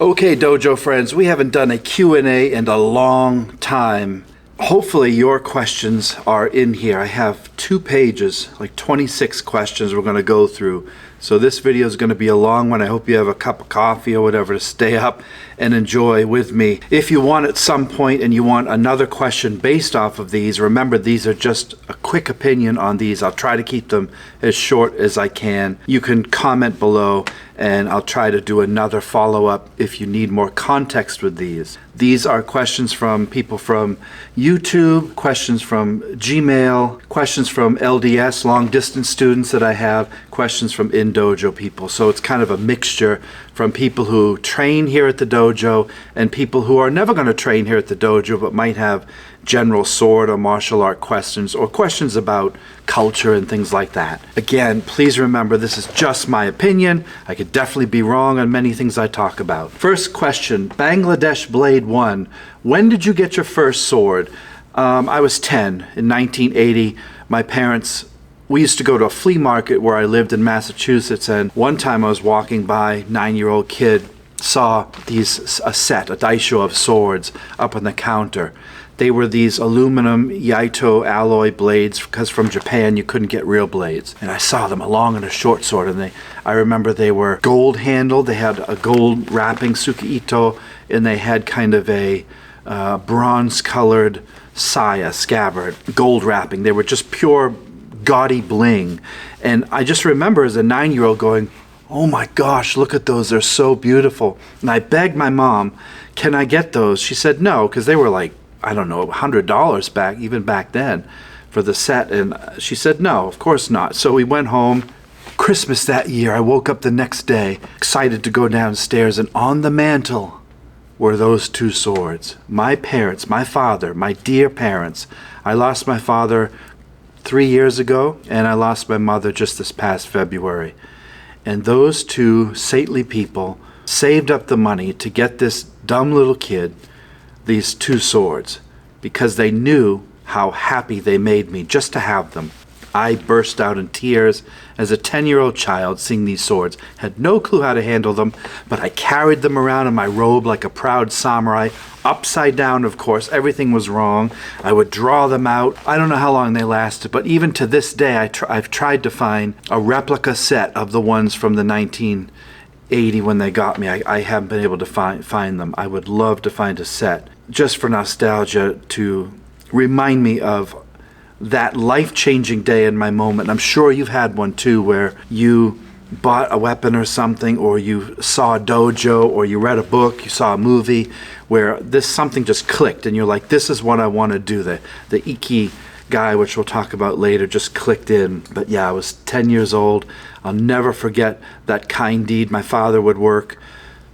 Okay, dojo friends, we haven't done a Q&A in a long time. Hopefully your questions are in here. I have 2 pages, like 26 questions we're going to go through. So this video is going to be a long one. I hope you have a cup of coffee or whatever to stay up and enjoy with me. If you want at some point and you want another question based off of these, remember these are just a quick opinion on these. I'll try to keep them as short as I can. You can comment below and I'll try to do another follow-up if you need more context with these. These are questions from people from YouTube, questions from Gmail, questions from LDS, long distance students that I have, questions from in-dojo people. So it's kind of a mixture from people who train here at the dojo and people who are never going to train here at the dojo but might have general sword or martial art questions or questions about culture and things like that. Again, please remember this is just my opinion. I could definitely be wrong on many things I talk about. First question, Bangladesh Blade 1. When did you get your first sword? I was 10 in 1980. My parents, we used to go to a flea market where I lived in Massachusetts, and one time I was walking by, 9-year-old kid, saw a set, a daisho of swords up on the counter. They were these aluminum Yaito alloy blades because from Japan you couldn't get real blades. And I saw them, a long and a short sword, and I remember they were gold handled. They had a gold wrapping, suki-ito, and they had kind of a bronze colored saya, scabbard, gold wrapping. They were just pure gaudy bling. And I just remember as a 9-year-old going, oh my gosh, look at those, they're so beautiful. And I begged my mom, can I get those? She said no, because they were like, I don't know, $100 even back then for the set. And she said, no, of course not. So we went home. Christmas that year, I woke up the next day, excited to go downstairs, and on the mantle were those 2 swords. My parents, my father, my dear parents. I lost my father 3 years ago, and I lost my mother just this past February. And those 2 saintly people saved up the money to get this dumb little kid these 2 swords because they knew how happy they made me just to have them. I burst out in tears as a 10-year-old child seeing these swords. Had no clue how to handle them, but I carried them around in my robe like a proud samurai, upside down, of course. Everything was wrong. I would draw them out. I don't know how long they lasted, but even to this day, I've tried to find a replica set of the ones from the 1980 when they got me. I haven't been able to find them. I would love to find a set just for nostalgia to remind me of that life-changing day in my moment. I'm sure you've had one too where you bought a weapon or something, or you saw a dojo, or you read a book, you saw a movie where something just clicked and you're like, this is what I want to do. The Ikigai, which we'll talk about later, just clicked in. But yeah, I was 10 years old. I'll never forget that kind deed. My father would work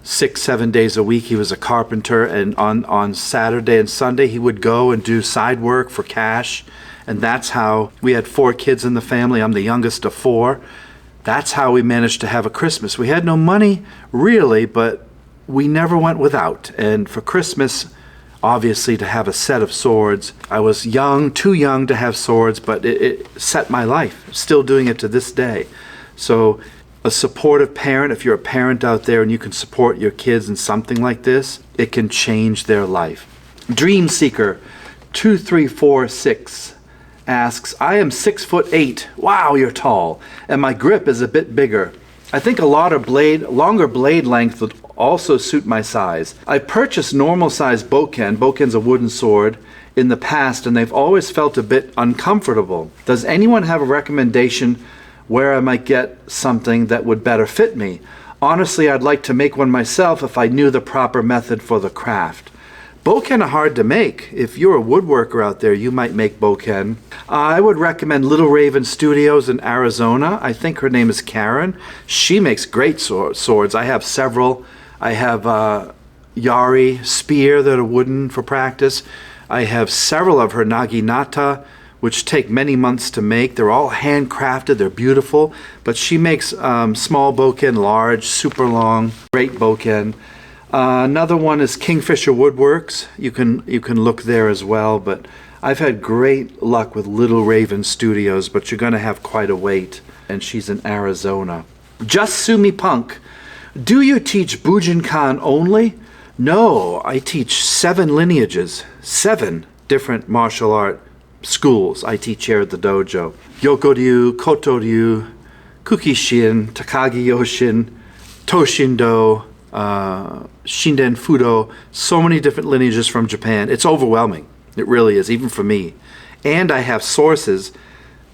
6-7 days a week. He was a carpenter, and on Saturday and Sunday he would go and do side work for cash. And that's how we had 4 kids in the family. I'm the youngest of 4. That's how we managed to have a Christmas. We had no money really, but we never went without. And for Christmas, obviously, to have a set of swords. I was young, too young to have swords, but it set my life. Still doing it to this day. So a supportive parent, if you're a parent out there and you can support your kids in something like this, it can change their life. Dream Seeker 2346 asks, I am 6'8". Wow, you're tall. And my grip is a bit bigger. I think a longer blade length would also suit my size. I purchased normal size bokken. Bokken's a wooden sword in the past, and they've always felt a bit uncomfortable. Does anyone have a recommendation where I might get something that would better fit me? Honestly, I'd like to make one myself if I knew the proper method for the craft. Bokken are hard to make. If you're a woodworker out there, you might make bokken. I would recommend Little Raven Studios in Arizona. I think her name is Karen. She makes great swords. I have several. I have Yari spear that are wooden for practice. I have several of her naginata, which take many months to make. They're all handcrafted. They're beautiful. But she makes small bokken, large, super long, great bokken. Another one is Kingfisher Woodworks. You can look there as well, but I've had great luck with Little Raven Studios, but you're going to have quite a wait, and she's in Arizona. Just Sue Me Punk Do you teach Bujinkan only? No, I teach 7 lineages, 7 different martial art schools I teach here at the dojo. Yokoryu, Kotoryu, Kukishin, Takagi Yoshin, Toshindo, Shinden Fudo, so many different lineages from Japan. It's overwhelming. It really is, even for me. And I have sources,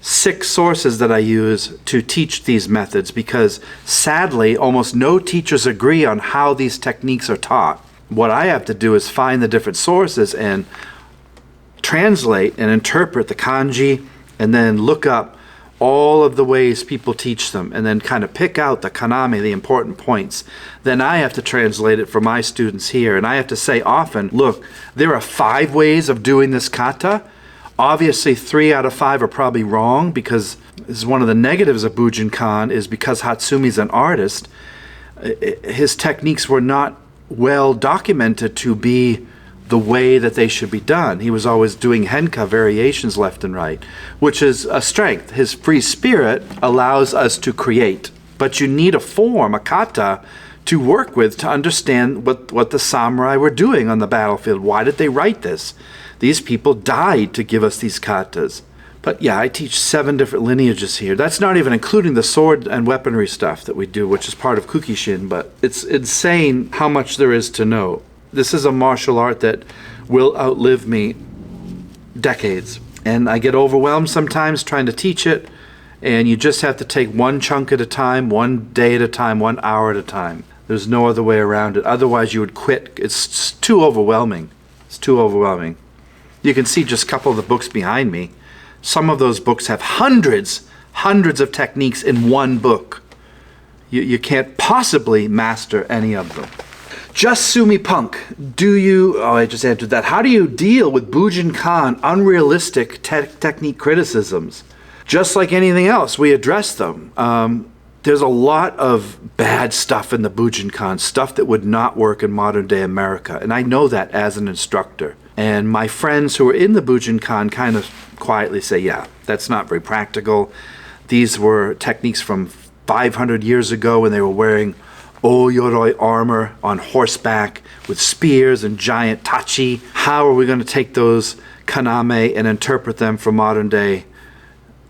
6 sources that I use to teach these methods because sadly, almost no teachers agree on how these techniques are taught. What I have to do is find the different sources and translate and interpret the kanji and then look up all of the ways people teach them and then kind of pick out the kaname, the important points. Then I have to translate it for my students here. And I have to say often, look, there are 5 ways of doing this kata. Obviously 3 out of 5 are probably wrong because this is one of the negatives of Bujinkan is because Hatsumi's an artist, his techniques were not well documented to be the way that they should be done. He was always doing henka variations left and right, which is a strength. His free spirit allows us to create, but you need a form, a kata, to work with to understand what the samurai were doing on the battlefield. Why did they write this? These people died to give us these katas. But yeah, I teach 7 different lineages here. That's not even including the sword and weaponry stuff that we do, which is part of Kukishin, but it's insane how much there is to know. This is a martial art that will outlive me decades. And I get overwhelmed sometimes trying to teach it, and you just have to take one chunk at a time, one day at a time, 1 hour at a time. There's no other way around it. Otherwise you would quit. It's too overwhelming. It's too overwhelming. You can see just a couple of the books behind me. Some of those books have hundreds of techniques in one book. You can't possibly master any of them. Just Sumi Punk, I just answered that. How do you deal with Bujinkan unrealistic technique criticisms? Just like anything else, we address them. There's a lot of bad stuff in the Bujinkan, stuff that would not work in modern day America. And I know that as an instructor. And my friends who are in the Bujinkan kind of quietly say, yeah, that's not very practical. These were techniques from 500 years ago when they were wearing Oyoroi armor on horseback with spears and giant tachi. How are we going to take those kaname and interpret them for modern day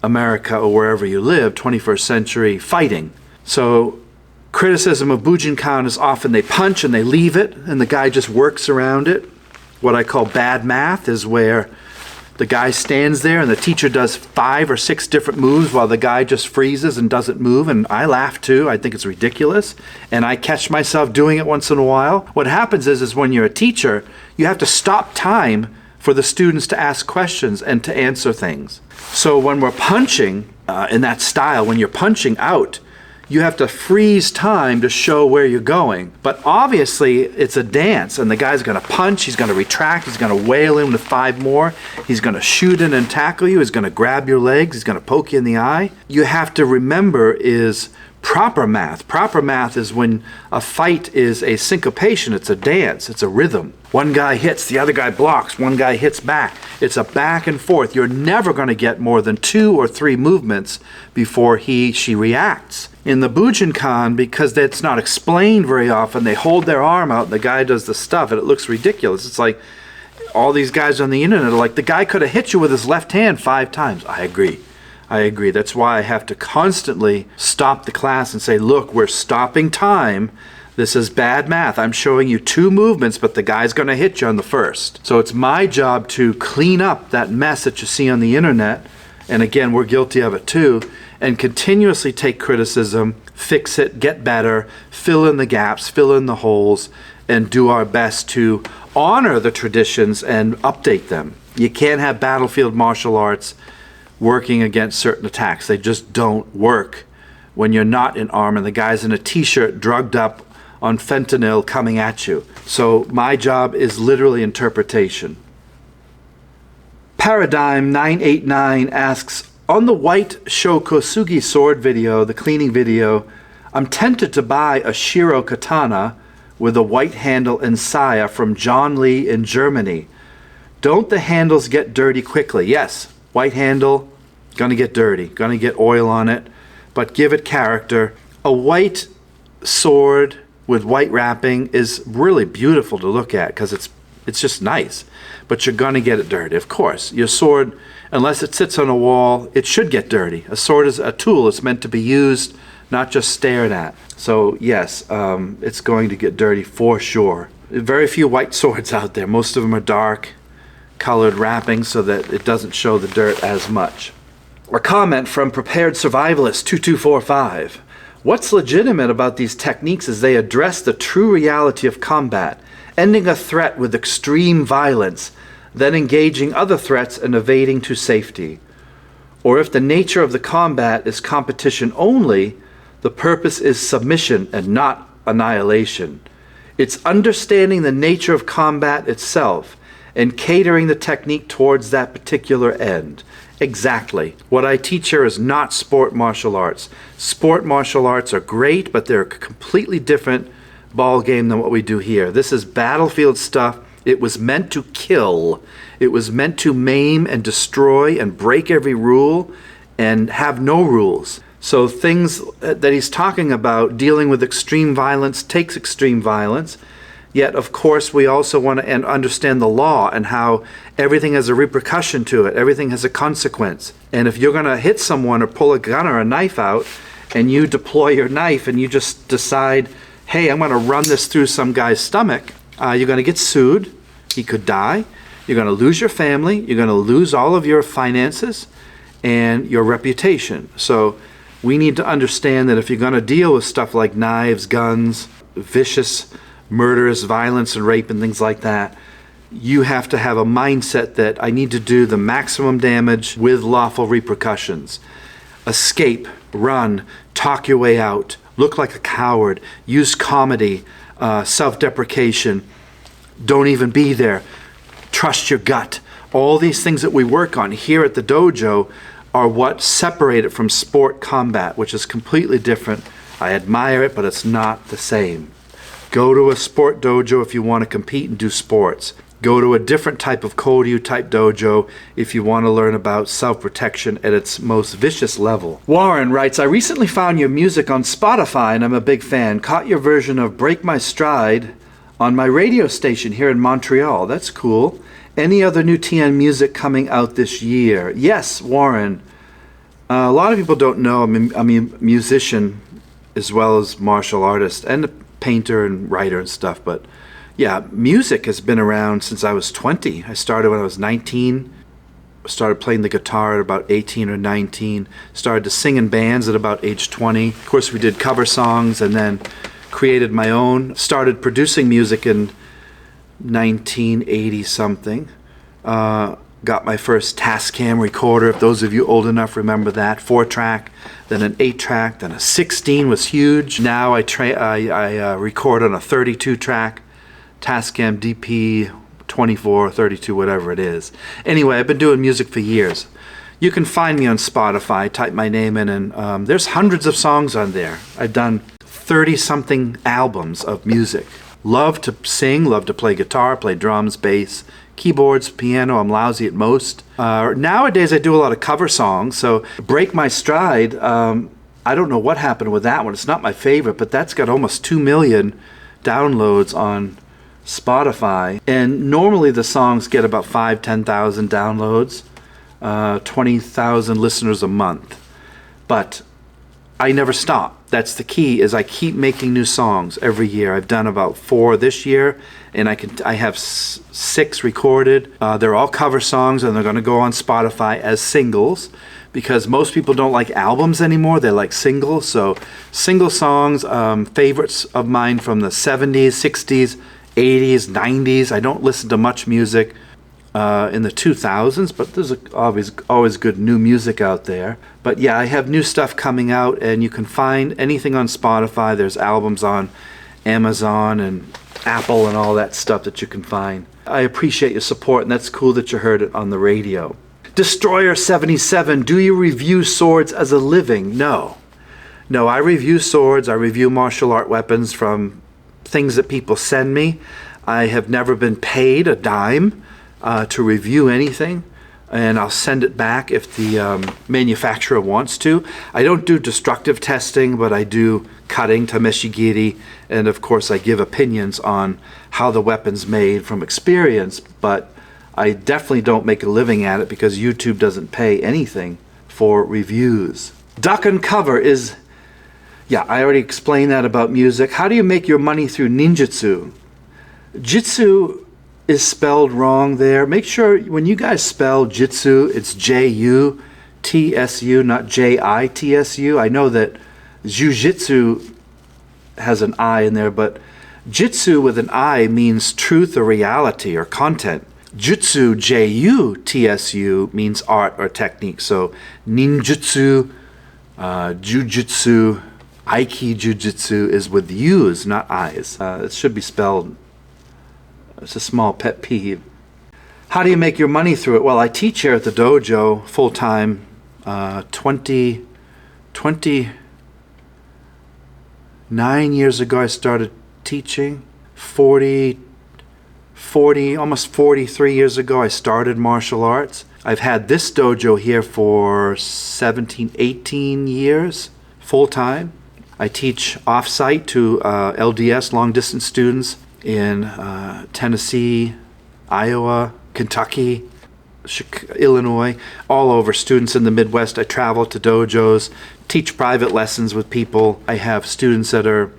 America or wherever you live, 21st century fighting? So criticism of Bujinkan is often they punch and they leave it and the guy just works around it. What I call bad math is where the guy stands there and the teacher does 5 or 6 different moves while the guy just freezes and doesn't move, and I laugh too. I think it's ridiculous, and I catch myself doing it once in a while. What happens is when you're a teacher, you have to stop time for the students to ask questions and to answer things. So when we're punching in that style, when you're punching out, you have to freeze time to show where you're going. But obviously, it's a dance, and the guy's going to punch, he's going to retract, he's going to wail in with 5 more, he's going to shoot in and tackle you, he's going to grab your legs, he's going to poke you in the eye. You have to remember is proper math. Proper math is when a fight is a syncopation, it's a dance, it's a rhythm. One guy hits, the other guy blocks, one guy hits back. It's a back and forth. You're never going to get more than 2 or 3 movements before she reacts. In the Bujinkan, because that's not explained very often, they hold their arm out and the guy does the stuff and it looks ridiculous. It's like all these guys on the internet are like, the guy could have hit you with his left hand 5 times. I agree. That's why I have to constantly stop the class and say, look, we're stopping time. This is bad math. I'm showing you 2 movements, but the guy's going to hit you on the first. So it's my job to clean up that mess that you see on the internet. And again, we're guilty of it too. And continuously take criticism, fix it, get better, fill in the gaps, fill in the holes, and do our best to honor the traditions and update them. You can't have battlefield martial arts working against certain attacks. They just don't work when you're not in armor and the guy's in a t-shirt drugged up on fentanyl coming at you. So my job is literally interpretation. Paradigm 989 asks, on the white Shokosugi sword video, the cleaning video, I'm tempted to buy a Shiro katana with a white handle and saya from John Lee in Germany. Don't the handles get dirty quickly? Yes, white handle, gonna get dirty, gonna get oil on it, but give it character. A white sword with white wrapping is really beautiful to look at because it's just nice. But you're gonna get it dirty, of course. Your sword, unless it sits on a wall, it should get dirty. A sword is a tool. It's meant to be used, not just stared at. So yes, it's going to get dirty for sure. Very few white swords out there. Most of them are dark colored wrapping so that it doesn't show the dirt as much. A comment from Prepared Survivalist 2245. What's legitimate about these techniques is they address the true reality of combat, ending a threat with extreme violence, then engaging other threats and evading to safety. Or if the nature of the combat is competition only, the purpose is submission and not annihilation. It's understanding the nature of combat itself and catering the technique towards that particular end. Exactly. What I teach here is not sport martial arts. Sport martial arts are great, but they're a completely different ball game than what we do here. This is battlefield stuff. It was meant to kill. It was meant to maim and destroy and break every rule and have no rules. So things that he's talking about, dealing with extreme violence, takes extreme violence. Yet, of course, we also want to understand the law and how everything has a repercussion to it. Everything has a consequence. And if you're going to hit someone or pull a gun or a knife out and you deploy your knife and you just decide, hey, I'm going to run this through some guy's stomach, you're going to get sued. He could die. You're going to lose your family. You're going to lose all of your finances and your reputation. So we need to understand that if you're going to deal with stuff like knives, guns, vicious murderous violence and rape and things like that, you have to have a mindset that I need to do the maximum damage with lawful repercussions. Escape, run, talk your way out, look like a coward, use comedy, self-deprecation, don't even be there, trust your gut. All these things that we work on here at the dojo are what separate it from sport combat, which is completely different. I admire it, but it's not the same. Go to a sport dojo if you want to compete and do sports. Go to a different type of Koryu type dojo if you want to learn about self-protection at its most vicious level. Warren writes, I recently found your music on Spotify and I'm a big fan. Caught your version of Break My Stride on my radio station here in Montreal. That's cool. Any other new TN music coming out this year? Yes, Warren. A lot of people don't know I'm a musician as well as martial artist and a painter and writer and stuff, but yeah, music has been around since I was 20. I started when I was 19, started playing the guitar at about 18 or 19, started to sing in bands at about age 20. Of course, we did cover songs and then created my own, started producing music in 1980 something. Got my first Tascam recorder, if those of you old enough remember that, 4-track, then an 8-track, then a 16 was huge. Now I record on a 32-track Tascam DP 24, 32, whatever it is. Anyway, I've been doing music for years. You can find me on Spotify, type my name in, and there's hundreds of songs on there. I've done 30-something albums of music. Love to sing, love to play guitar, play drums, bass, keyboards, piano. I'm lousy at most. Nowadays I do a lot of cover songs, so Break My Stride, I don't know what happened with that one. It's not my favorite, but that's got almost 2 million downloads on Spotify. And normally the songs get about 5,000-10,000 downloads, 20,000 listeners a month. But I never stop. That's the key, is I keep making new songs every year. I've done about 4 this year, and I have 6 recorded. They're all cover songs, and they're going to go on Spotify as singles, because most people don't like albums anymore. They like singles. So single songs, favorites of mine from the 70s, 60s, 80s, 90s. I don't listen to much music in the 2000s, but there's always good new music out there. But yeah, I have new stuff coming out, and you can find anything on Spotify. There's albums on Amazon and Apple and all that stuff that you can find. I appreciate your support, and that's cool that you heard it on the radio. Destroyer77, do you review swords as a living? No. No, I review swords. I review martial art weapons from things that people send me. I have never been paid a dime to review anything. and I'll send it back if the manufacturer wants to. I don't do destructive testing, but I do cutting, tameshigiri, and of course I give opinions on how the weapon's made from experience, but I definitely don't make a living at it because YouTube doesn't pay anything for reviews. Duck and cover is, yeah, I already explained that about music. How do you make your money through ninjutsu? Jitsu is spelled wrong there. Make sure when you guys spell jitsu, it's J-U-T-S-U, not J-I-T-S-U. I know that jujitsu has an I in there, but jitsu with an I means truth or reality or content. Jutsu, J-U-T-S-U, means art or technique. So ninjutsu, jujutsu, Aiki jujitsu is with U's, not I's. It should be spelled. It's a small pet peeve. How do you make your money through it? Well, I teach here at the dojo full time. 29 years ago I started teaching. almost 43 years ago I started martial arts. I've had this dojo here for 17, 18 years, full time. I teach off-site to LDS, long distance students in Tennessee, Iowa, Kentucky, Illinois, all over, students in the Midwest. I travel to dojos, teach private lessons with people. I have students that are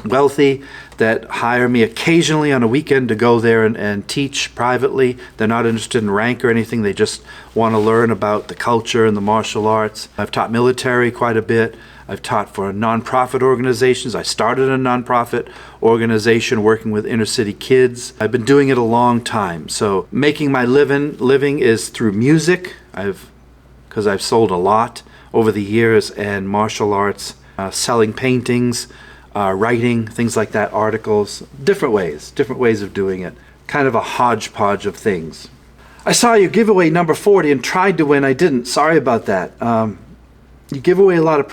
wealthy that hire me occasionally on a weekend to go there and teach privately. They're not interested in rank or anything. They just want to learn about the culture and the martial arts. I've taught military quite a bit. I've taught for nonprofit organizations. I started a nonprofit organization working with inner city kids. I've been doing it a long time. So making my living is through music. Because I've sold a lot over the years, and martial arts, selling paintings, writing, things like that, articles, different ways of doing it. Kind of a hodgepodge of things. I saw your giveaway number 40 and tried to win. I didn't. Sorry about that. You give away a lot of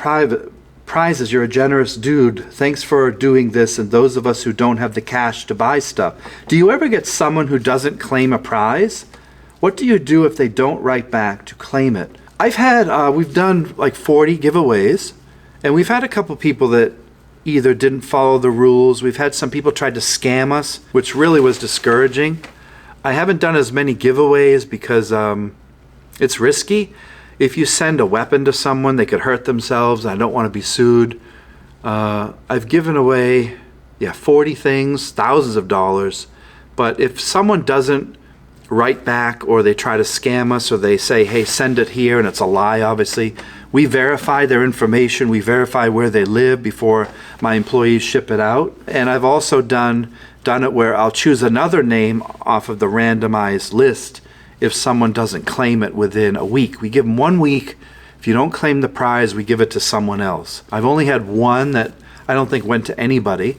prizes. You're a generous dude. Thanks for doing this, and those of us who don't have the cash to buy stuff. Do you ever get someone who doesn't claim a prize? What do you do if they don't write back to claim it? We've done like 40 giveaways, and we've had a couple people that either didn't follow the rules. We've had some people try to scam us, which really was discouraging. I haven't done as many giveaways because it's risky. If you send a weapon to someone, they could hurt themselves. I don't want to be sued. I've given away, 40 things, thousands of dollars. But if someone doesn't write back, or they try to scam us, or they say, hey, send it here, and it's a lie, obviously, we verify their information. We verify where they live before my employees ship it out. And I've also done it where I'll choose another name off of the randomized list if someone doesn't claim it within a week. We give them 1 week. If you don't claim the prize, we give it to someone else. I've only had one that I don't think went to anybody.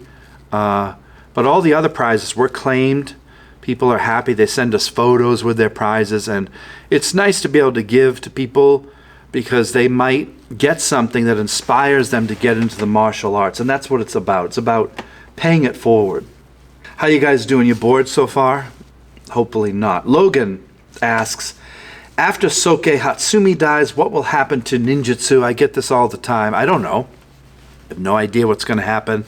But all the other prizes were claimed. People are happy. They send us photos with their prizes. And it's nice to be able to give to people because they might get something that inspires them to get into the martial arts. And that's what it's about. It's about paying it forward. How you guys doing? You bored so far? Hopefully not. Logan asks, after Soke Hatsumi dies, what will happen to ninjutsu? I get this all the time. I don't know. I have no idea what's going to happen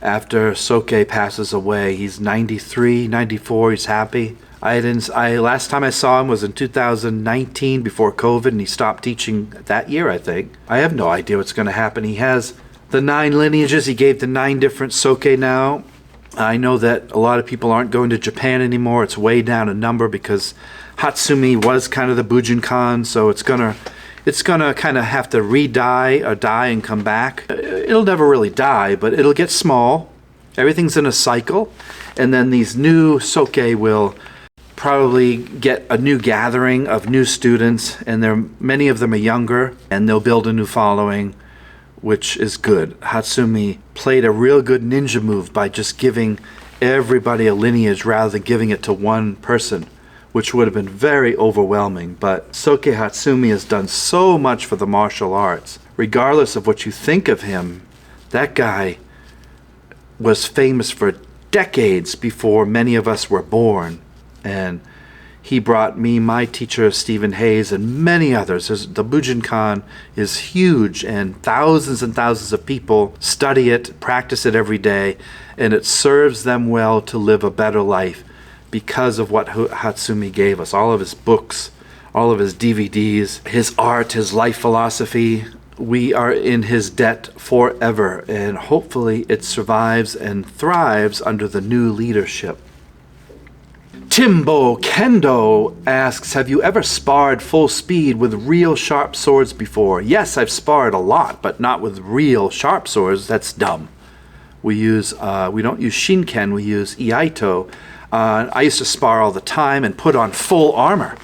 after Soke passes away. He's 93, 94. He's happy. Last time I saw him was in 2019 before COVID, and he stopped teaching that year, I think. I have no idea what's going to happen. He has the 9 lineages. He gave the 9 different Soke now. I know that a lot of people aren't going to Japan anymore. It's way down a number because Hatsumi was kind of the Bujinkan, so it's gonna kind of have to re-die or die and come back. It'll never really die, but it'll get small. Everything's in a cycle, and then these new Soke will probably get a new gathering of new students, and many of them are younger, and they'll build a new following, which is good. Hatsumi played a real good ninja move by just giving everybody a lineage rather than giving it to one person, which would have been very overwhelming. But Soke Hatsumi has done so much for the martial arts. Regardless of what you think of him, that guy was famous for decades before many of us were born. And He brought me, my teacher, Stephen Hayes, and many others. The Bujinkan is huge, and thousands of people study it, practice it every day, and it serves them well to live a better life because of what Hatsumi gave us. All of his books, all of his DVDs, his art, his life philosophy. We are in his debt forever, and hopefully it survives and thrives under the new leadership. Timbo Kendo asks, have you ever sparred full speed with real sharp swords before? Yes, I've sparred a lot, but not with real sharp swords. That's dumb. We don't use Shinken, we use Iaito. I used to spar all the time and put on full armor.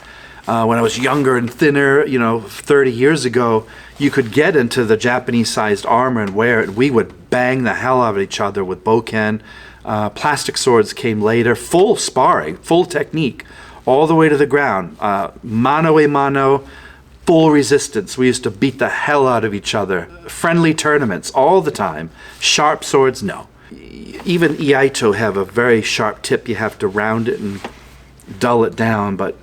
When I was younger and thinner, 30 years ago, you could get into the Japanese-sized armor and wear it. We would bang the hell out of each other with boken. Plastic swords came later. Full sparring, full technique, all the way to the ground. Mano a mano, full resistance. We used to beat the hell out of each other. Friendly tournaments all the time. Sharp swords, no. Even Iaito have a very sharp tip. You have to round it and dull it down, but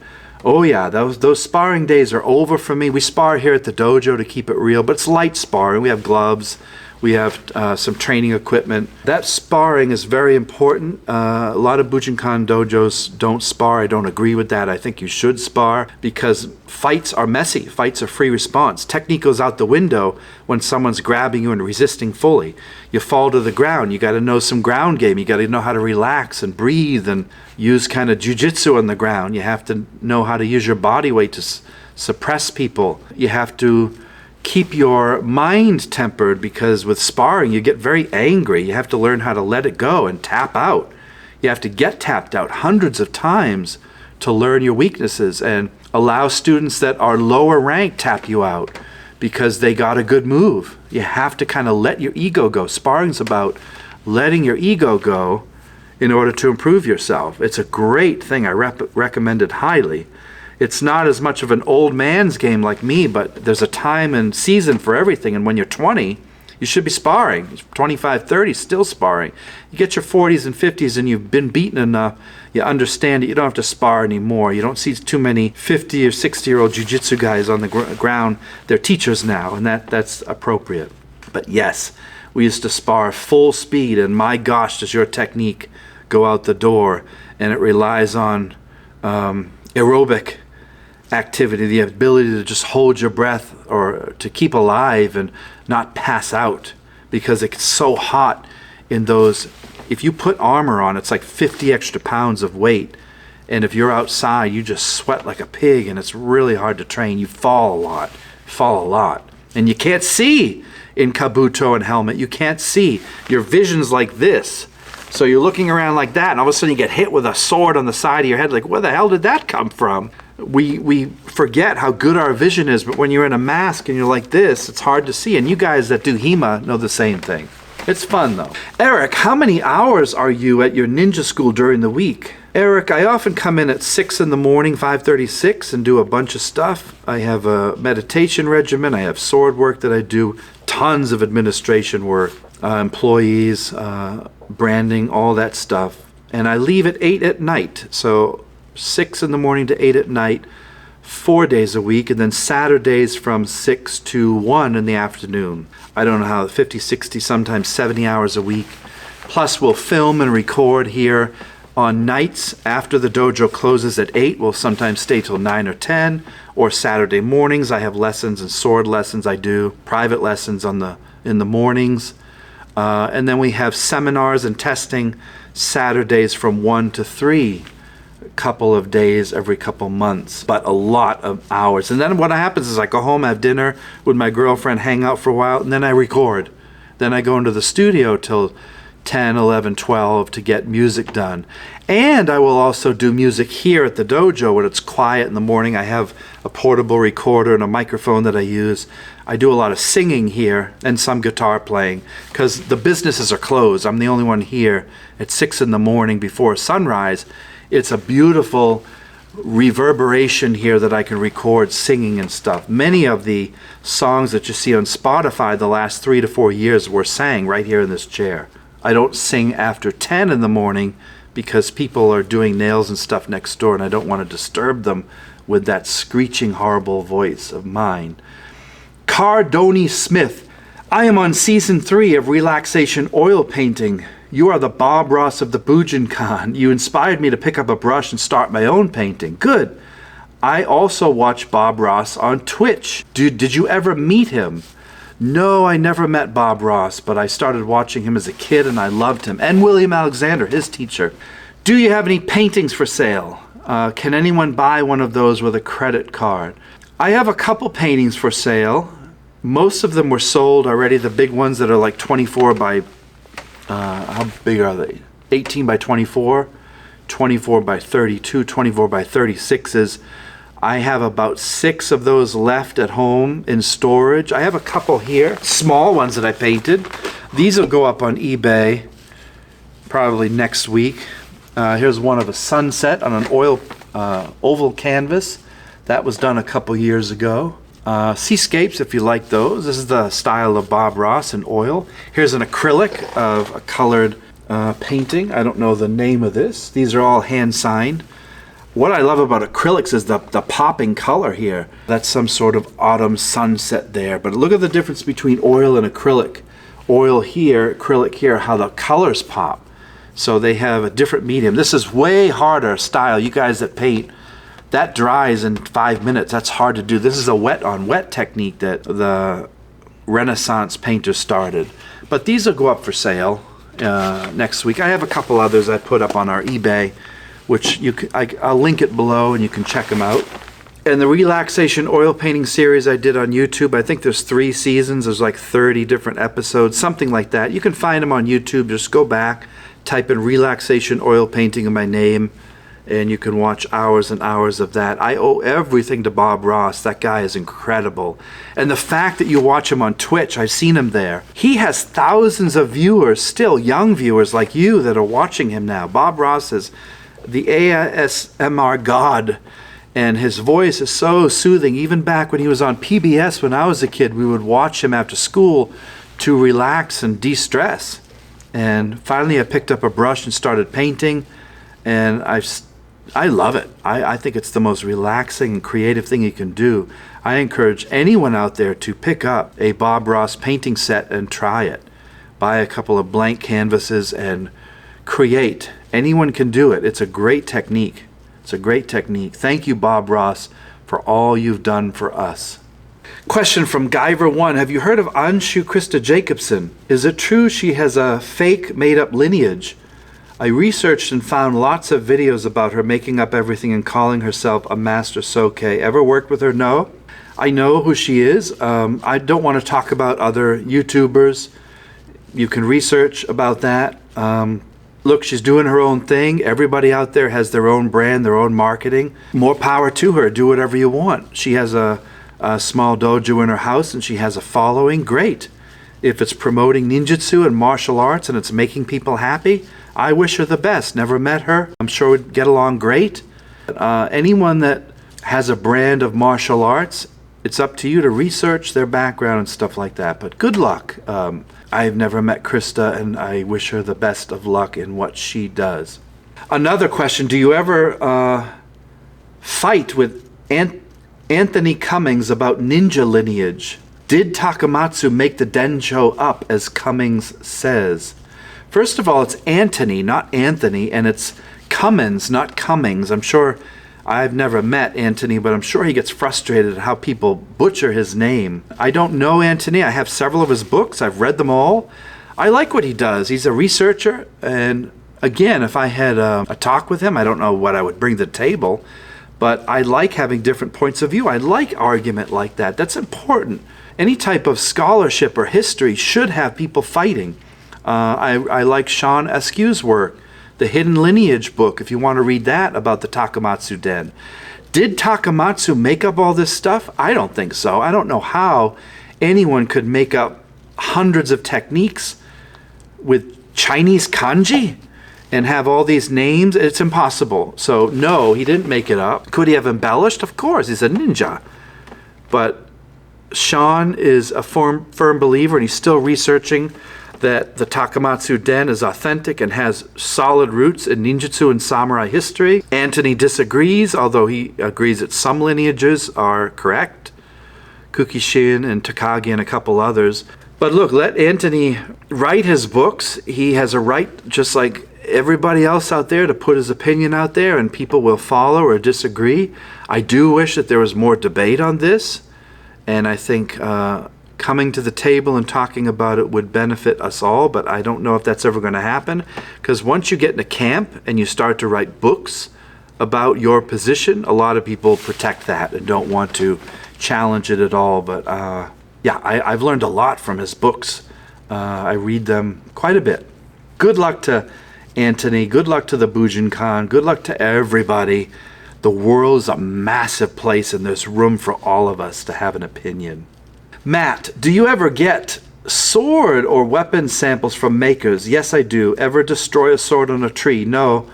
oh yeah, those sparring days are over for me. We spar here at the dojo to keep it real, but it's light sparring. We have gloves, we have some training equipment. That sparring is very important. A lot of Bujinkan dojos don't spar. I don't agree with that. I think you should spar because fights are messy. Fights are free response. Technique goes out the window when someone's grabbing you and resisting fully. You fall to the ground. You got to know some ground game. You got to know how to relax and breathe and use kind of jujitsu on the ground. You have to know how to use your body weight to suppress people. You have to keep your mind tempered because with sparring you get very angry. You have to learn how to let it go and tap out. You have to get tapped out hundreds of times to learn your weaknesses and allow students that are lower ranked tap you out because they got a good move. You have to kind of let your ego go. Sparring's about letting your ego go in order to improve yourself. It's a great thing. I recommend it highly. It's not as much of an old man's game like me, but there's a time and season for everything. And when you're 20, you should be sparring. 25, 30, still sparring. You get your 40s and 50s and you've been beaten enough, you understand that you don't have to spar anymore. You don't see too many 50 or 60-year-old jiu-jitsu guys on the ground. They're teachers now, and that's appropriate. But yes, we used to spar full speed, and my gosh, does your technique go out the door. And it relies on aerobic activity, the ability to just hold your breath or to keep alive and not pass out because it's so hot in those. If you put armor on, it's like 50 extra pounds of weight, and if you're outside you just sweat like a pig and it's really hard to train. You fall a lot, and you can't see in kabuto and helmet. You can't see. Your vision's like this, so you're looking around like that, and all of a sudden you get hit with a sword on the side of your head. Like, where the hell did that come from? We forget how good our vision is, but when you're in a mask and you're like this, it's hard to see. And you guys that do HEMA know the same thing. It's fun though. Eric, how many hours are you at your ninja school during the week? Eric, I often come in at 6 in the morning, 5:36, and do a bunch of stuff. I have a meditation regimen. I have sword work that I do, tons of administration work, employees, branding, all that stuff. And I leave at 8 at night. So 6 in the morning to 8 at night, 4 days a week, and then Saturdays from 6 to 1 in the afternoon. I don't know how, 50, 60, sometimes 70 hours a week. Plus we'll film and record here on nights after the dojo closes at 8. We'll sometimes stay till 9 or 10, or Saturday mornings. I have lessons and sword lessons. I do private lessons in the mornings. And then we have seminars and testing Saturdays from 1 to 3. Couple of days every couple months, but a lot of hours. And then what happens is I go home, have dinner with my girlfriend, hang out for a while, and then I record. Then I go into the studio till 10, 11, 12 to get music done. And I will also do music here at the dojo when it's quiet in the morning. I have a portable recorder and a microphone that I use. I do a lot of singing here and some guitar playing because the businesses are closed. I'm the only one here at 6 in the morning before sunrise. It's a beautiful reverberation here that I can record singing and stuff. Many of the songs that you see on Spotify the last 3 to 4 years were sang right here in this chair. I don't sing after 10 in the morning because people are doing nails and stuff next door and I don't want to disturb them with that screeching horrible voice of mine. Cardoni Smith, I am on season 3 of relaxation oil painting. You are the Bob Ross of the Bujinkan. You inspired me to pick up a brush and start my own painting. Good. I also watch Bob Ross on Twitch. Did you ever meet him? No, I never met Bob Ross, but I started watching him as a kid and I loved him. And William Alexander, his teacher. Do you have any paintings for sale? Can anyone buy one of those with a credit card? I have a couple paintings for sale. Most of them were sold already. The big ones that are like 24 by, how big are they? 18 by 24, 24 by 32, 24 by 36s. I have about 6 of those left at home in storage. I have a couple here, small ones that I painted. These will go up on eBay probably next week. Here's one of a sunset on an oval canvas. That was done a couple years ago. Seascapes, if you like those. This is the style of Bob Ross in oil. Here's an acrylic of a colored painting. I don't know the name of this. These are all hand signed. What I love about acrylics is the popping color here. That's some sort of autumn sunset there. But look at the difference between oil and acrylic. Oil here, acrylic here, how the colors pop. So they have a different medium. This is way harder style. You guys that paint, that dries in 5 minutes. That's hard to do. This is a wet on wet technique that the Renaissance painters started. But these will go up for sale next week. I have a couple others I put up on our eBay, which I'll link it below and you can check them out. And the relaxation oil painting series I did on YouTube, I think there's 3 seasons. There's like 30 different episodes, something like that. You can find them on YouTube. Just go back, type in relaxation oil painting in my name, and you can watch hours and hours of that. I owe everything to Bob Ross. That guy is incredible. And the fact that you watch him on Twitch, I've seen him there. He has thousands of viewers, still young viewers like you that are watching him now. Bob Ross is the ASMR god, and his voice is so soothing. Even back when he was on PBS when I was a kid, we would watch him after school to relax and de-stress. And finally I picked up a brush and started painting, and I love it. I think it's the most relaxing and creative thing you can do. I encourage anyone out there to pick up a Bob Ross painting set and try it. Buy a couple of blank canvases and create. Anyone can do it. It's a great technique. It's a great technique. Thank you, Bob Ross, for all you've done for us. Question from Guyver1. Have you heard of Anshu Krista Jacobson? Is it true she has a fake made-up lineage? I researched and found lots of videos about her making up everything and calling herself a master soke. Ever worked with her? No. I know who she is. I don't want to talk about other YouTubers. You can research about that. Look, she's doing her own thing. Everybody out there has their own brand, their own marketing. More power to her. Do whatever you want. She has a small dojo in her house and she has a following. Great. If it's promoting ninjutsu and martial arts and it's making people happy, I wish her the best. Never met her. I'm sure we'd get along great. Anyone that has a brand of martial arts, it's up to you to research their background and stuff like that. But good luck. I've never met Krista, and I wish her the best of luck in what she does. Another question, do you ever fight with Anthony Cummings about ninja lineage? Did Takamatsu make the Denjo up, as Cummings says? First of all, it's Antony, not Anthony, and it's Cummins, not Cummings. I'm sure, I've never met Anthony, but I'm sure he gets frustrated at how people butcher his name. I don't know Anthony. I have several of his books. I've read them all. I like what he does. He's a researcher, and again, if I had a talk with him, I don't know what I would bring to the table, but I like having different points of view. I like argument like that. That's important. Any type of scholarship or history should have people fighting. I like Sean Askew's work, the Hidden Lineage book, if you want to read that about the Takamatsu Den. Did Takamatsu make up all this stuff? I don't think so. I don't know how anyone could make up hundreds of techniques with Chinese kanji and have all these names. It's impossible. So no, he didn't make it up. Could he have embellished? Of course, he's a ninja. But Sean is a firm believer, and he's still researching that the Takamatsu Den is authentic and has solid roots in ninjutsu and samurai history. Anthony disagrees, although he agrees that some lineages are correct. Kukishin and Takagi and a couple others. But look, let Anthony write his books. He has a right, just like everybody else out there, to put his opinion out there, and people will follow or disagree. I do wish that there was more debate on this, and I think coming to the table and talking about it would benefit us all, but I don't know if that's ever going to happen, because once you get in a camp and you start to write books about your position, a lot of people protect that and don't want to challenge it at all. But yeah, I've learned a lot from his books. I read them quite a bit. Good luck to Anthony. Good luck to the Bujinkan. Good luck to everybody. The world is a massive place, and there's room for all of us to have an opinion. Matt, do you ever get sword or weapon samples from makers? Yes, I do. Ever destroy a sword on a tree? No.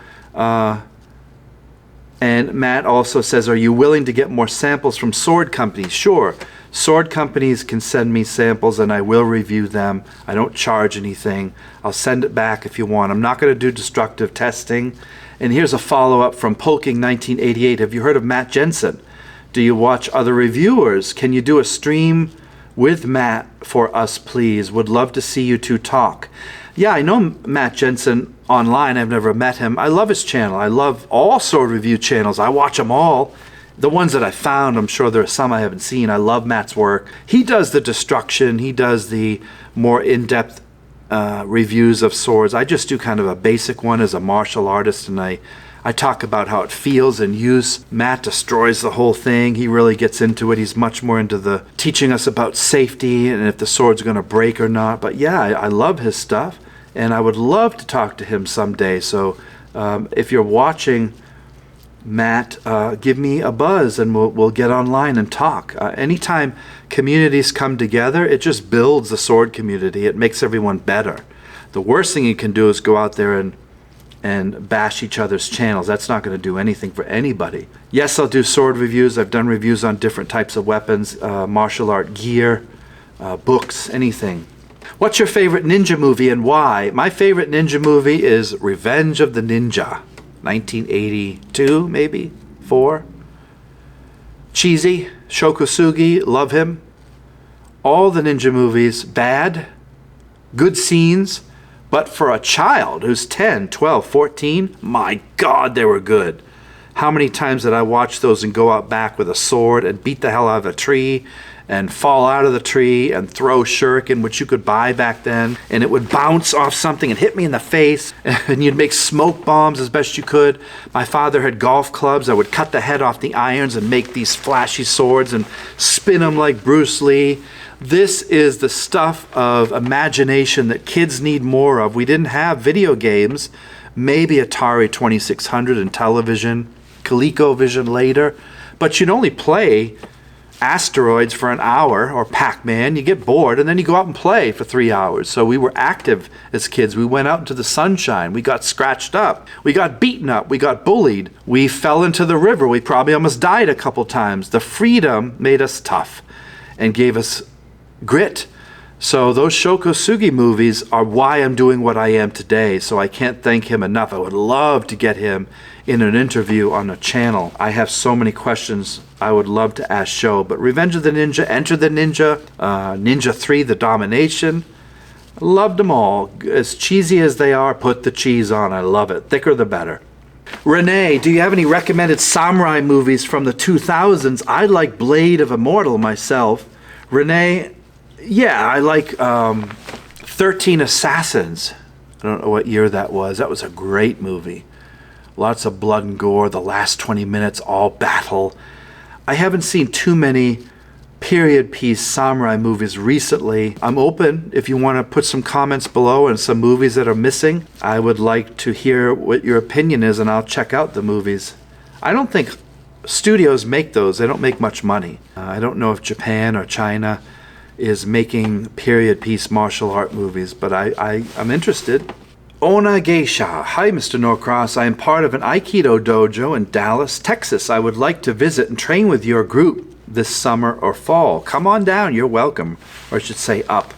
And Matt also says, are you willing to get more samples from sword companies? Sure. Sword companies can send me samples and I will review them. I don't charge anything. I'll send it back if you want. I'm not going to do destructive testing. And here's a follow-up from Polking 1988. Have you heard of Matt Jensen? Do you watch other reviewers? Can you do a stream with Matt for us, please? Would love to see you two talk. Yeah, I know Matt Jensen online. I've never met him. I love his channel. I love all sword review channels. I watch them all. The ones that I found, I'm sure there are some I haven't seen. I love Matt's work. He does the destruction. He does the more in-depth reviews of swords. I just do kind of a basic one as a martial artist, and I talk about how it feels in use. Matt destroys the whole thing. He really gets into it. He's much more into the teaching us about safety and if the sword's going to break or not. But yeah, I love his stuff, and I would love to talk to him someday. So if you're watching, Matt, give me a buzz and we'll get online and talk. Anytime communities come together, it just builds the sword community. It makes everyone better. The worst thing you can do is go out there and bash each other's channels. That's not going to do anything for anybody. Yes, I'll do sword reviews. I've done reviews on different types of weapons, martial art gear, books, anything. What's your favorite ninja movie and why? My favorite ninja movie is Revenge of the Ninja. 1982, maybe? 4. Cheesy, Shokosugi, love him. All the ninja movies, bad, good scenes, but for a child who's 10, 12, 14, my God, they were good. How many times did I watch those and go out back with a sword and beat the hell out of a tree and fall out of the tree and throw shuriken, which you could buy back then, and it would bounce off something and hit me in the face, and you'd make smoke bombs as best you could. My father had golf clubs. I would cut the head off the irons and make these flashy swords and spin them like Bruce Lee. This is the stuff of imagination that kids need more of. We didn't have video games, maybe Atari 2600 and television, ColecoVision later, but you'd only play Asteroids for an hour, or Pac-Man. You get bored and then you go out and play for 3 hours. So we were active as kids. We went out into the sunshine. We got scratched up. We got beaten up. We got bullied. We fell into the river. We probably almost died a couple times. The freedom made us tough and gave us grit. So those Shokosugi movies are why I'm doing what I am today. So I can't thank him enough. I would love to get him in an interview on a channel. I have so many questions I would love to ask Sho. But Revenge of the Ninja, Enter the Ninja, Ninja 3, The Domination. I loved them all. As cheesy as they are, put the cheese on. I love it. Thicker the better. Renee, do you have any recommended samurai movies from the 2000s? I like Blade of Immortal myself. Renee, yeah, I like 13 Assassins. I don't know what year that was. That was a great movie. Lots of blood and gore. The last 20 minutes, all battle. I haven't seen too many period piece samurai movies recently. I'm open if you want to put some comments below and some movies that are missing. I would like to hear what your opinion is, and I'll check out the movies. I don't think studios make those. They don't make much money. I don't know if Japan or China is making period piece martial art movies, but I'm interested. Ona Geisha. Hi, Mr. Norcross. I am part of an Aikido dojo in Dallas, Texas. I would like to visit and train with your group this summer or fall. Come on down. You're welcome. Or I should say up.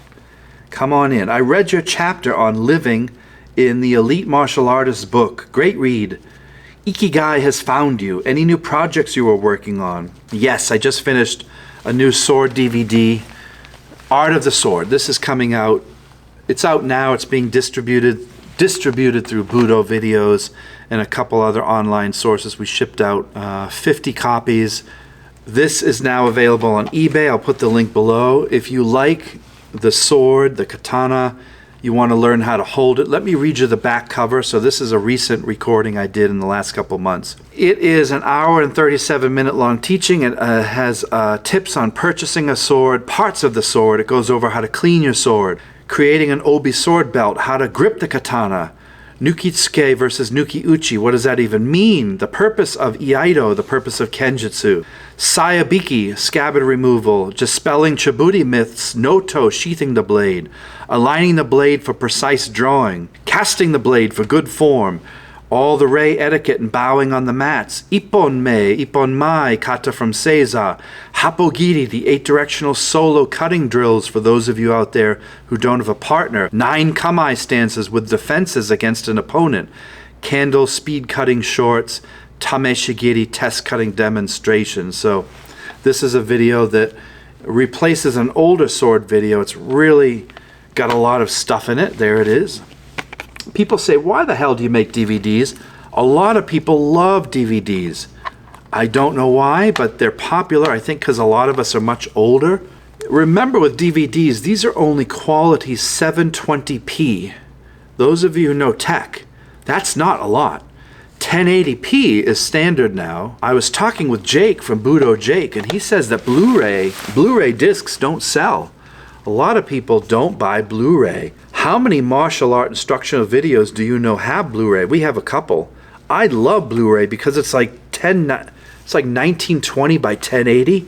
Come on in. I read your chapter on living in the Elite Martial Artist book. Great read. Ikigai has found you. Any new projects you were working on? Yes, I just finished a new sword DVD, Art of the Sword. This is coming out. It's out now. It's being distributed through Budo videos and a couple other online sources. We shipped out 50 copies. This is now available on eBay. I'll put the link below. If you like the sword, the katana, you want to learn how to hold it, let me read you the back cover. So this is a recent recording I did in the last couple months. It is an hour and 37-minute long teaching. It has tips on purchasing a sword, parts of the sword. It goes over how to clean your sword, creating an obi sword belt, how to grip the katana, Nukitsuke versus Nuki-uchi. What does that even mean? The purpose of Iaido, the purpose of Kenjutsu. Sayabiki, scabbard removal. Dispelling Chiburi myths, Noto, sheathing the blade. Aligning the blade for precise drawing. Casting the blade for good form. All the rei etiquette and bowing on the mats. Ippon-mei, Ippon-mai, kata from Seiza. Happogiri, the 8-directional solo cutting drills for those of you out there who don't have a partner. 9 kamae stances with defenses against an opponent. Candle speed cutting shorts. Tameshigiri test cutting demonstrations. So this is a video that replaces an older sword video. It's really got a lot of stuff in it. There it is. People say, why the hell do you make DVDs? A lot of people love DVDs. I don't know why, but they're popular, I think because a lot of us are much older. Remember with DVDs, these are only quality 720p. Those of you who know tech, that's not a lot. 1080p is standard now. I was talking with Jake from Budo Jake, and he says that Blu-ray discs don't sell. A lot of people don't buy Blu-ray. How many martial art instructional videos do you know have Blu-ray? We have a couple. I love Blu-ray because it's like 1920 by 1080.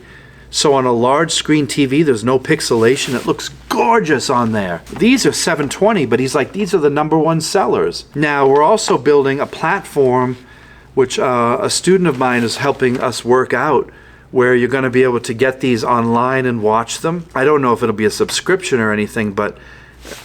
So on a large screen TV, there's no pixelation. It looks gorgeous on there. These are 720, but he's like, these are the #1 sellers. Now, we're also building a platform, which a student of mine is helping us work out, where you're going to be able to get these online and watch them. I don't know if it'll be a subscription or anything, but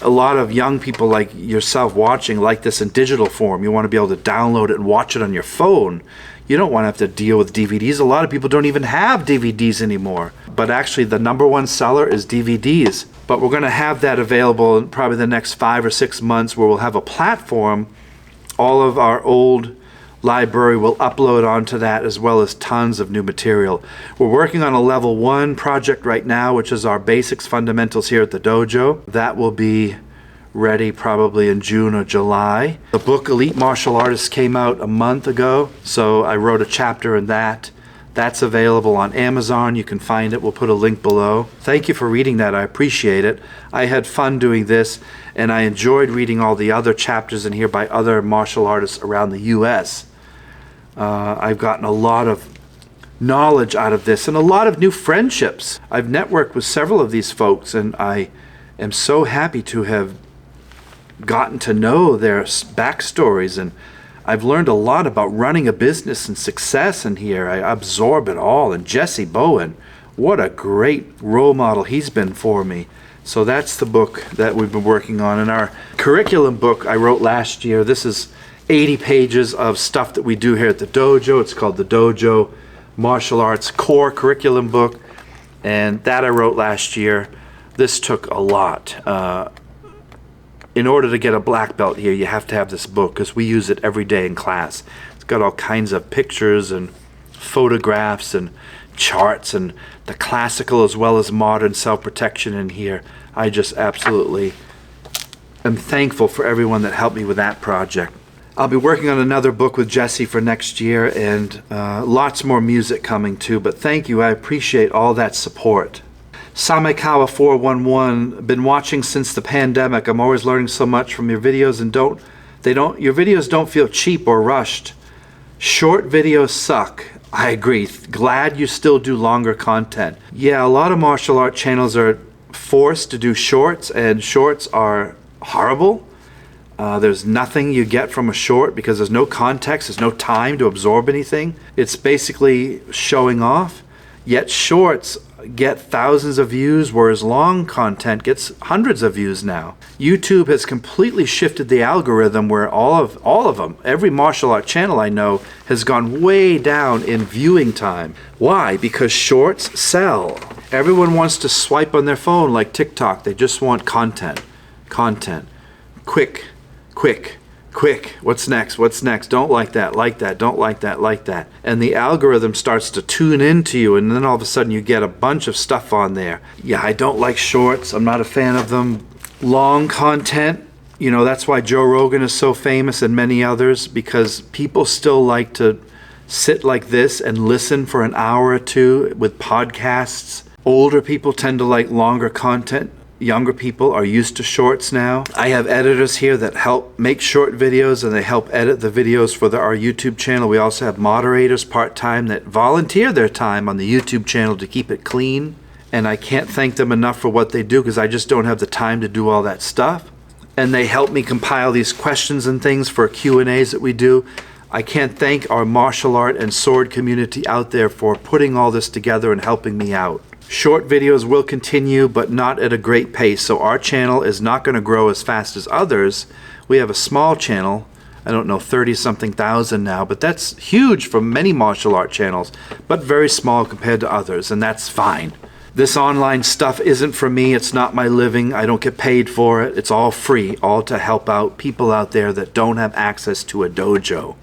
a lot of young people like yourself watching like this in digital form. You want to be able to download it and watch it on your phone. You don't want to have to deal with DVDs. A lot of people don't even have DVDs anymore. But actually the #1 seller is DVDs. But we're going to have that available in probably the next 5 or 6 months, where we'll have a platform. All of our old library will upload onto that, as well as tons of new material. We're working on a level 1 project right now, which is our basics fundamentals here at the dojo. That will be ready probably in June or July. The book Elite Martial Artists came out a month ago, so I wrote a chapter in that. That's available on Amazon. You can find it. We'll put a link below. Thank you for reading that. I appreciate it. I had fun doing this, and I enjoyed reading all the other chapters in here by other martial artists around the U.S. I've gotten a lot of knowledge out of this and a lot of new friendships. I've networked with several of these folks, and I am so happy to have gotten to know their backstories, and I've learned a lot about running a business and success in here. I absorb it all. And Jesse Bowen, what a great role model he's been for me. So that's the book that we've been working on. And our curriculum book I wrote last year. This is 80 pages of stuff that we do here at the dojo. It's called the Dojo Martial Arts Core Curriculum Book, and that I wrote last year. This took a lot. In order to get a black belt here, you have to have this book, because we use it every day in class. It's got all kinds of pictures and photographs and charts, and the classical as well as modern self-protection in here. I just absolutely am thankful for everyone that helped me with that project. I'll be working on another book with Jesse for next year, and lots more music coming too. But thank you. I appreciate all that support. Samekawa 411, been watching since the pandemic. I'm always learning so much from your videos, and your videos don't feel cheap or rushed. Short videos suck. I agree. Glad you still do longer content. Yeah, a lot of martial art channels are forced to do shorts, and shorts are horrible. There's nothing you get from a short because there's no context, there's no time to absorb anything. It's basically showing off. Yet shorts, get thousands of views, whereas long content gets hundreds of views now. YouTube has completely shifted the algorithm where all of them, every martial art channel I know, has gone way down in viewing time. Why? Because shorts sell. Everyone wants to swipe on their phone like TikTok. They just want content. Content. Quick, quick, quick. What's next? What's next? Don't like that, like that, don't like that, like that. And the algorithm starts to tune into you, and then all of a sudden you get a bunch of stuff on there. Yeah, I don't like shorts. I'm not a fan of them. Long content, you know, that's why Joe Rogan is so famous and many others, because people still like to sit like this and listen for an hour or two with podcasts. Older people tend to like longer content. Younger people are used to shorts now. I have editors here that help make short videos, and they help edit the videos for our YouTube channel. We also have moderators part-time that volunteer their time on the YouTube channel to keep it clean. And I can't thank them enough for what they do, because I just don't have the time to do all that stuff. And they help me compile these questions and things for Q&As that we do. I can't thank our martial art and sword community out there for putting all this together and helping me out. Short videos will continue, but not at a great pace, so our channel is not going to grow as fast as others. We have a small channel, I don't know, 30-something thousand now, but that's huge for many martial art channels, but very small compared to others, and that's fine. This online stuff isn't for me. It's not my living. I don't get paid for it. It's all free, all to help out people out there that don't have access to a dojo.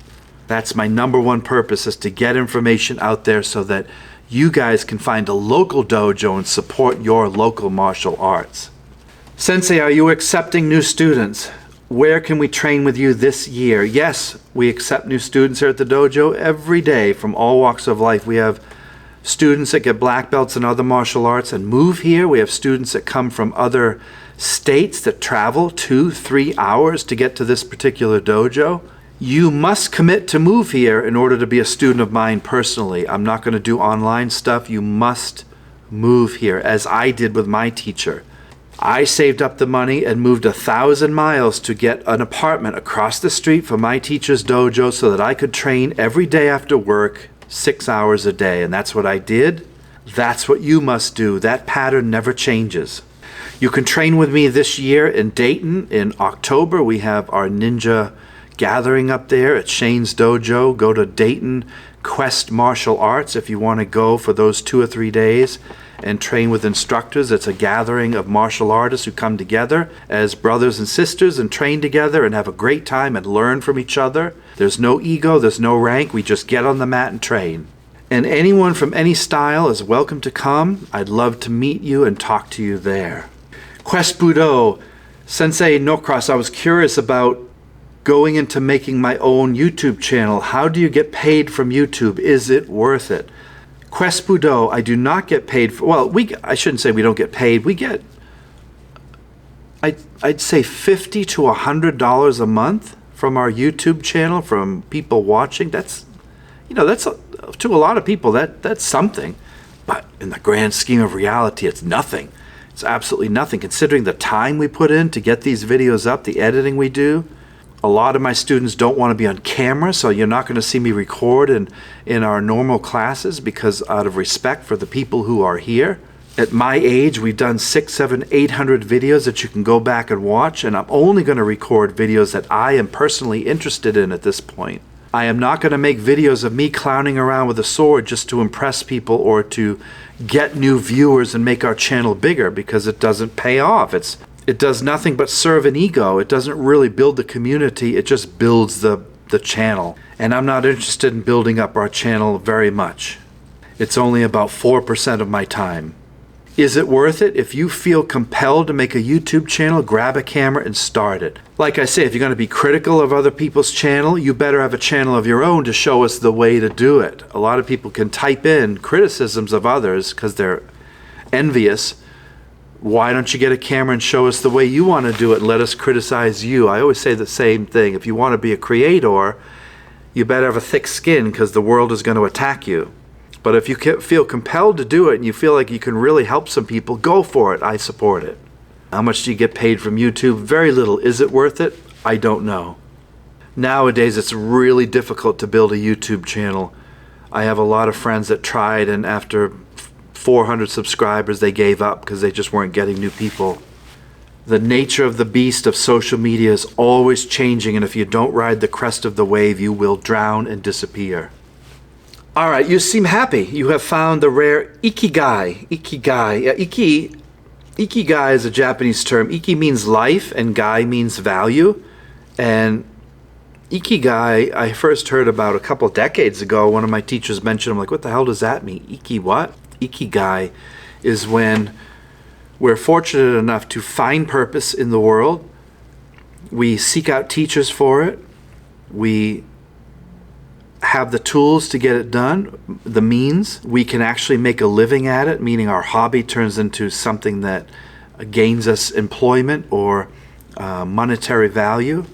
That's my number one purpose, is to get information out there so that you guys can find a local dojo and support your local martial arts. Sensei, are you accepting new students? Where can we train with you this year? Yes, we accept new students here at the dojo every day from all walks of life. We have students that get black belts in other martial arts and move here. We have students that come from other states that travel 2-3 hours to get to this particular dojo. You must commit to move here in order to be a student of mine personally. I'm not going to do online stuff. You must move here, as I did with my teacher. I saved up the money and moved 1,000 miles to get an apartment across the street from my teacher's dojo so that I could train every day after work, 6 hours a day. And that's what I did. That's what you must do. That pattern never changes. You can train with me this year in Dayton. In October, we have our ninja gathering up there at Shane's dojo. Go to Dayton Quest Martial Arts if you want to go for those 2 or 3 days and train with instructors. It's a gathering of martial artists who come together as brothers and sisters and train together and have a great time and learn from each other. There's no ego, there's no rank. We just get on the mat and train. And anyone from any style is welcome to come. I'd love to meet you and talk to you there. Quest Budo. Sensei Norcross, I was curious about going into making my own YouTube channel. How do you get paid from YouTube? Is it worth it? Quest Budo, I do not get paid for, well, I shouldn't say we don't get paid. We get, I'd say $50 to $100 a month from our YouTube channel, from people watching. That's, you know, that's to a lot of people, that's something. But in the grand scheme of reality, it's nothing. It's absolutely nothing, considering the time we put in to get these videos up, the editing we do. A lot of my students don't want to be on camera, so you're not going to see me record in our normal classes, because out of respect for the people who are here. At my age, we've done 600, 700, 800 videos that you can go back and watch, and I'm only going to record videos that I am personally interested in at this point. I am not going to make videos of me clowning around with a sword just to impress people or to get new viewers and make our channel bigger, because it doesn't pay off. It does nothing but serve an ego. It doesn't really build the community. It just builds the channel. And I'm not interested in building up our channel very much. It's only about 4% of my time. Is it worth it? If you feel compelled to make a YouTube channel, grab a camera and start it. Like I say, if you're going to be critical of other people's channel, you better have a channel of your own to show us the way to do it. A lot of people can type in criticisms of others because they're envious. Why don't you get a camera and show us the way you want to do it and let us criticize you? I always say the same thing. If you want to be a creator, you better have a thick skin, because the world is going to attack you. But if you feel compelled to do it and you feel like you can really help some people, go for it. I support it. How much do you get paid from YouTube? Very little. Is it worth it? I don't know. Nowadays, it's really difficult to build a YouTube channel. I have a lot of friends that tried, and after 400 subscribers, they gave up because they just weren't getting new people. The nature of the beast of social media is always changing, and if you don't ride the crest of the wave, you will drown and disappear. All right, you seem happy. You have found the rare Ikigai. Ikigai. Ikigai is a Japanese term. Iki means life, and gai means value. And Ikigai, I first heard about a couple decades ago. One of my teachers mentioned, I'm like, what the hell does that mean? Iki what? Ikigai is when we're fortunate enough to find purpose in the world. We seek out teachers for it. We have the tools to get it done, the means. We can actually make a living at it, meaning our hobby turns into something that gains us employment or monetary value.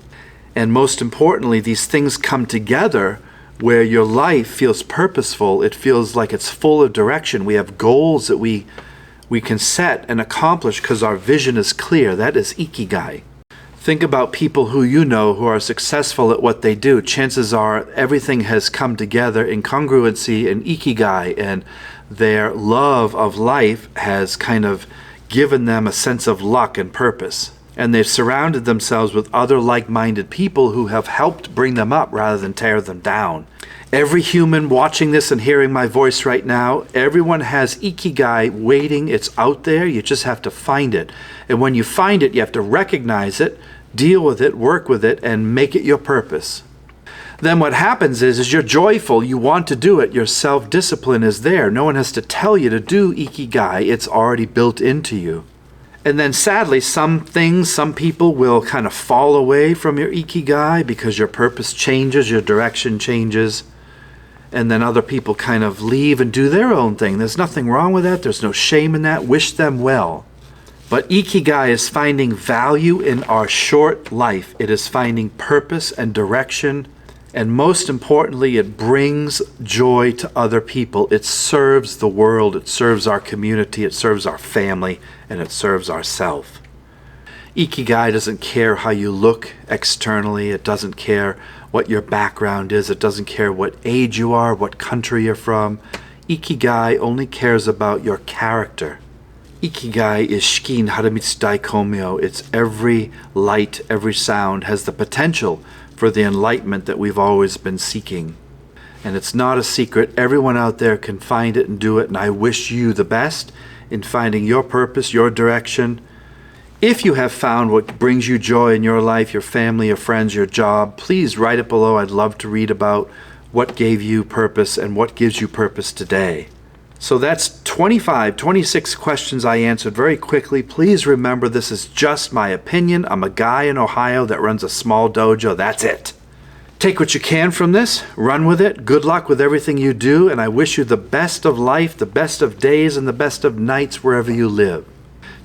And most importantly, these things come together where your life feels purposeful. It feels like it's full of direction. We have goals that we can set and accomplish because our vision is clear. That is Ikigai. Think about people who you know who are successful at what they do. Chances are everything has come together in congruency and Ikigai, and their love of life has kind of given them a sense of luck and purpose. And they've surrounded themselves with other like-minded people who have helped bring them up rather than tear them down. Every human watching this and hearing my voice right now, everyone has Ikigai waiting. It's out there. You just have to find it. And when you find it, you have to recognize it, deal with it, work with it, and make it your purpose. Then what happens is you're joyful. You want to do it. Your self-discipline is there. No one has to tell you to do Ikigai. It's already built into you. And then sadly, some people will kind of fall away from your Ikigai because your purpose changes, your direction changes. And then other people kind of leave and do their own thing. There's nothing wrong with that. There's no shame in that. Wish them well. But Ikigai is finding value in our short life. It is finding purpose and direction. And most importantly, it brings joy to other people. It serves the world. It serves our community. It serves our family. And it serves ourself. Ikigai doesn't care how you look externally. It doesn't care what your background is. It doesn't care what age you are, what country you're from. Ikigai only cares about your character. Ikigai is Shikin Haramitsu Daikomyo. It's every light, every sound has the potential for the enlightenment that we've always been seeking. And it's not a secret. Everyone out there can find it and do it. And I wish you the best in finding your purpose, your direction. If you have found what brings you joy in your life, your family, your friends, your job, please write it below. I'd love to read about what gave you purpose and what gives you purpose today. So that's 26 questions I answered very quickly. Please remember, this is just my opinion. I'm a guy in Ohio that runs a small dojo. That's it. Take what you can from this, run with it. Good luck with everything you do, and I wish you the best of life, the best of days, and the best of nights wherever you live.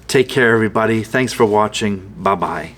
Take care, everybody. Thanks for watching. Bye-bye.